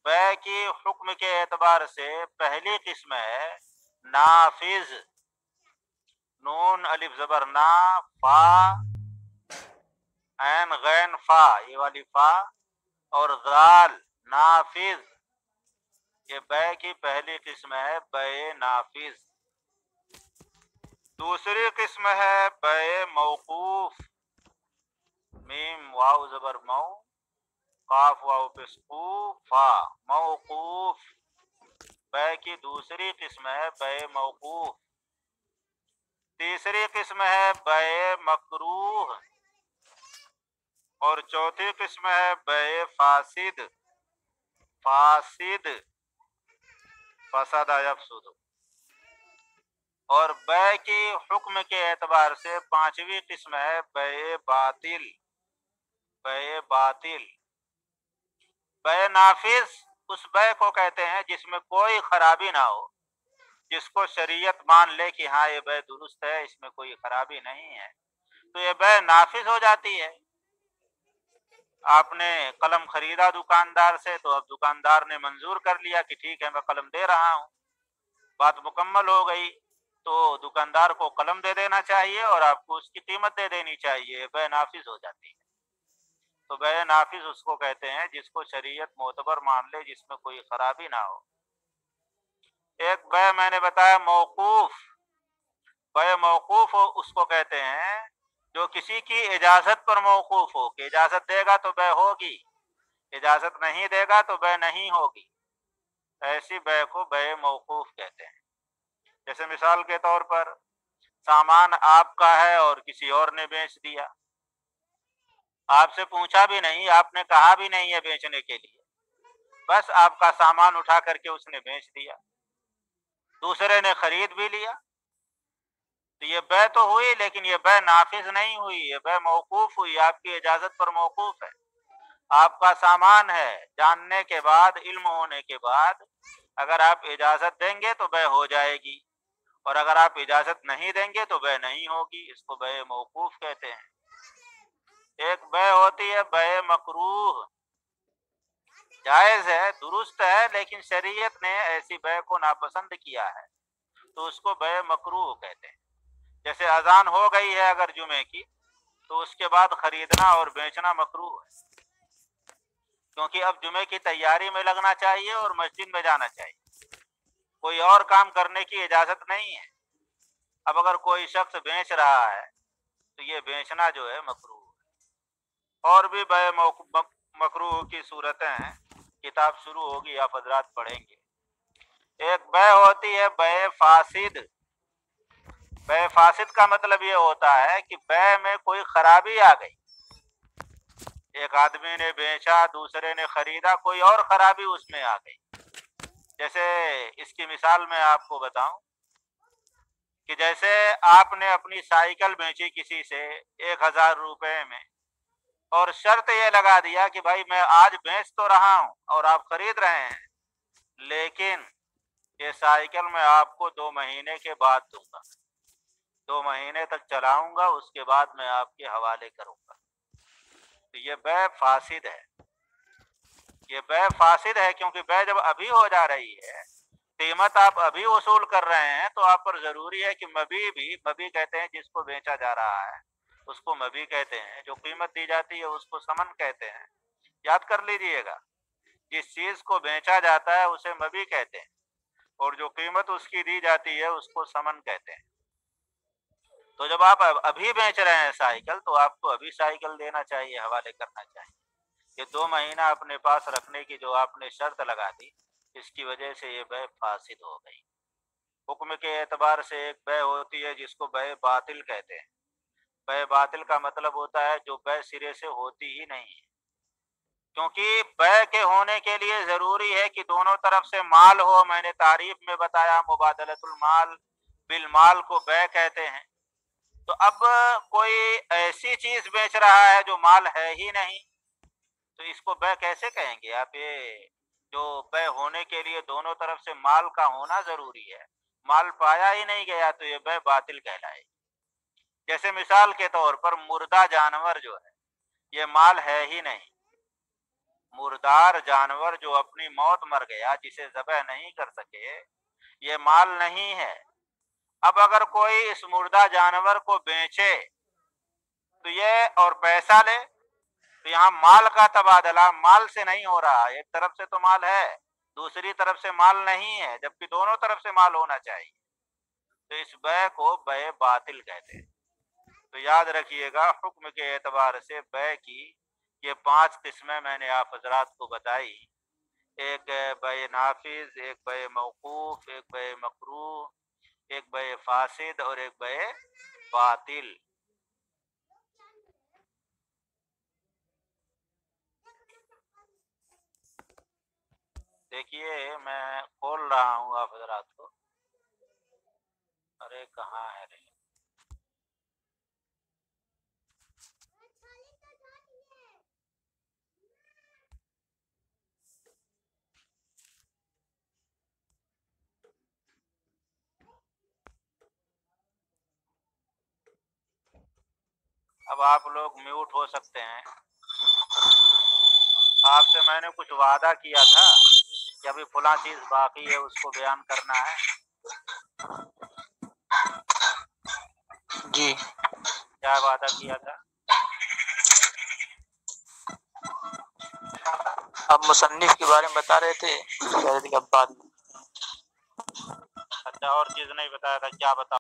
बे की हुक्म के एतबार से पहली किस्म है नाफिज, नून अलिफ जबर ना, फा ऐन गैन फा, ये वाली फा और जाल नाफिज, ये बे की पहली किस्म है बे नाफिज। दूसरी किस्म है बे मौकूफ, मीम वाव जबर मऊ, काफ वाव पे सुकून, फा मौकूफ, बे की दूसरी किस्म है बे मौकूफ। तीसरी किस्म है बे मकरूह और चौथी किस्म है बे फासिद, फासिद फसादा यफसुद। और बे की हुक्म के एतबार से पांचवी किस्म है बे बातिल, बे बातिल। बे नाफिज उस बे को कहते हैं जिसमें कोई खराबी ना हो, जिसको शरीयत मान ले कि हाँ ये बे दुरुस्त है, इसमें कोई खराबी नहीं है, तो ये बे नाफिज हो जाती है। आपने कलम खरीदा दुकानदार से, तो अब दुकानदार ने मंजूर कर लिया कि ठीक है मैं कलम दे रहा हूँ, बात मुकम्मल हो गई, तो दुकानदार को कलम दे देना चाहिए और आपको उसकी कीमत दे देनी चाहिए, बे नाफिज हो जाती है। तो बे नाफिज उसको कहते हैं जिसको शरीयत मोतबर मान ले, जिसमें कोई खराबी ना हो। एक बे मैंने बताया मौकूफ, बे मौकूफ उसको कहते हैं जो किसी की इजाजत पर मौकूफ हो, कि इजाजत देगा तो बे होगी, इजाजत नहीं देगा तो बे नहीं होगी, ऐसी बे को बे मौकूफ कहते हैं। जैसे मिसाल के तौर पर सामान आपका है और किसी और ने बेच दिया, आपसे पूछा भी नहीं, आपने कहा भी नहीं है बेचने के लिए, बस आपका सामान उठा करके उसने बेच दिया, दूसरे ने खरीद भी लिया, तो ये बे तो हुई लेकिन ये बे नाफिज नहीं हुई, ये बे मौकूफ हुई, आपकी इजाजत पर मौकूफ है। आपका सामान है, जानने के बाद, इल्म होने के बाद अगर आप इजाजत देंगे तो बे हो जाएगी, और अगर आप इजाजत नहीं देंगे तो बे नहीं होगी, इसको बे मौकूफ कहते हैं। एक बे होती है बे मकरूह, जायज है, दुरुस्त है, लेकिन शरीयत ने ऐसी बे को नापसंद किया है, तो उसको बे मकरूह कहते हैं। जैसे अजान हो गई है अगर जुमे की, तो उसके बाद खरीदना और बेचना मकरूह है, क्योंकि अब जुमे की तैयारी में लगना चाहिए और मस्जिद में जाना चाहिए, कोई और काम करने की इजाजत नहीं है। अब अगर कोई शख्स बेच रहा है तो ये बेचना जो है मकरूह है। और भी बे मकरूह की सूरतें हैं, किताब शुरू होगी आप हजरात पढ़ेंगे। एक बे होती है बे फासिद, बे फासिद का मतलब ये होता है कि बे में कोई खराबी आ गई, एक आदमी ने बेचा, दूसरे ने खरीदा, कोई और खराबी उसमें आ गई। जैसे इसकी मिसाल मैं आपको बताऊं कि जैसे आपने अपनी साइकिल बेची किसी से 1000 रुपए में, और शर्त ये लगा दिया कि भाई मैं आज बेच तो रहा हूं और आप खरीद रहे हैं, लेकिन ये साइकिल मैं आपको 2 महीने के बाद दूंगा, 2 महीने तक चलाऊंगा, उसके बाद मैं आपके हवाले करूंगा, तो ये बे फासिद है। ये बे फासिद है क्योंकि बे जब अभी हो जा रही है, कीमत आप अभी वसूल कर रहे हैं, तो आप पर जरूरी है कि मबी भी, मबी कहते हैं जिसको बेचा जा रहा है उसको मबी कहते हैं, जो कीमत दी जाती है उसको समन कहते हैं। याद कर लीजिएगा, जिस चीज को बेचा जाता है उसे मबी कहते हैं, और जो कीमत उसकी दी जाती है उसको समन कहते हैं। तो जब आप अभी बेच रहे हैं साइकिल, तो आपको अभी साइकिल देना चाहिए, हवाले करना चाहिए। ये 2 महीना अपने पास रखने की जो आपने शर्त लगा दी, इसकी वजह से ये बे फासिद हो गई। हुक्म के एतबार से एक बे होती है जिसको बे बातिल कहते हैं। बे बातिल का मतलब होता है जो बे सिरे से होती ही नहीं है, क्योंकि बे के होने के लिए जरूरी है कि दोनों तरफ से माल हो। मैंने तारीफ में बताया मुबादलतुल माल बिल माल को बे कहते हैं। तो अब कोई ऐसी चीज बेच रहा है जो माल है ही नहीं, तो इसको बे कैसे कहेंगे आप? ये जो बे होने के लिए दोनों तरफ से माल का होना जरूरी है, माल पाया ही नहीं गया, तो ये बे बातिल कहलाए। जैसे मिसाल के तौर पर मुर्दा जानवर जो है, ये माल है ही नहीं, مردار جانور جو اپنی موت مر گیا، جسے ذبح نہیں کر سکے، یہ مال نہیں ہے۔ اب اگر کوئی اس مردہ جانور کو بیچے تو یہ اور پیسہ لے، تو یہاں مال کا تبادلہ مال سے نہیں ہو رہا، ایک طرف سے تو مال ہے، دوسری طرف سے مال نہیں ہے، جبکہ دونوں طرف سے مال ہونا چاہیے، تو اس بے کو بے باطل کہتے ہیں۔ تو یاد رکھیے گا، حکم کے اعتبار سے بے کی یہ 5 قسمیں میں نے آپ حضرات کو بتائی، ایک بے نافذ، ایک بے موقوف، ایک بے مکروہ، ایک بے فاسد اور ایک بے باطل۔ دیکھیے میں کھول رہا ہوں آپ حضرات کو، ارے کہاں ہے رے؟ اب آپ لوگ میوٹ ہو سکتے ہیں۔ آپ سے میں نے کچھ وعدہ کیا تھا کہ ابھی فلاں چیز باقی ہے، اس کو بیان کرنا ہے۔ جی کیا وعدہ کیا تھا؟ آپ مصنف کے بارے میں بتا رہے تھے، اچھا اور چیز نہیں بتایا تھا، کیا بتا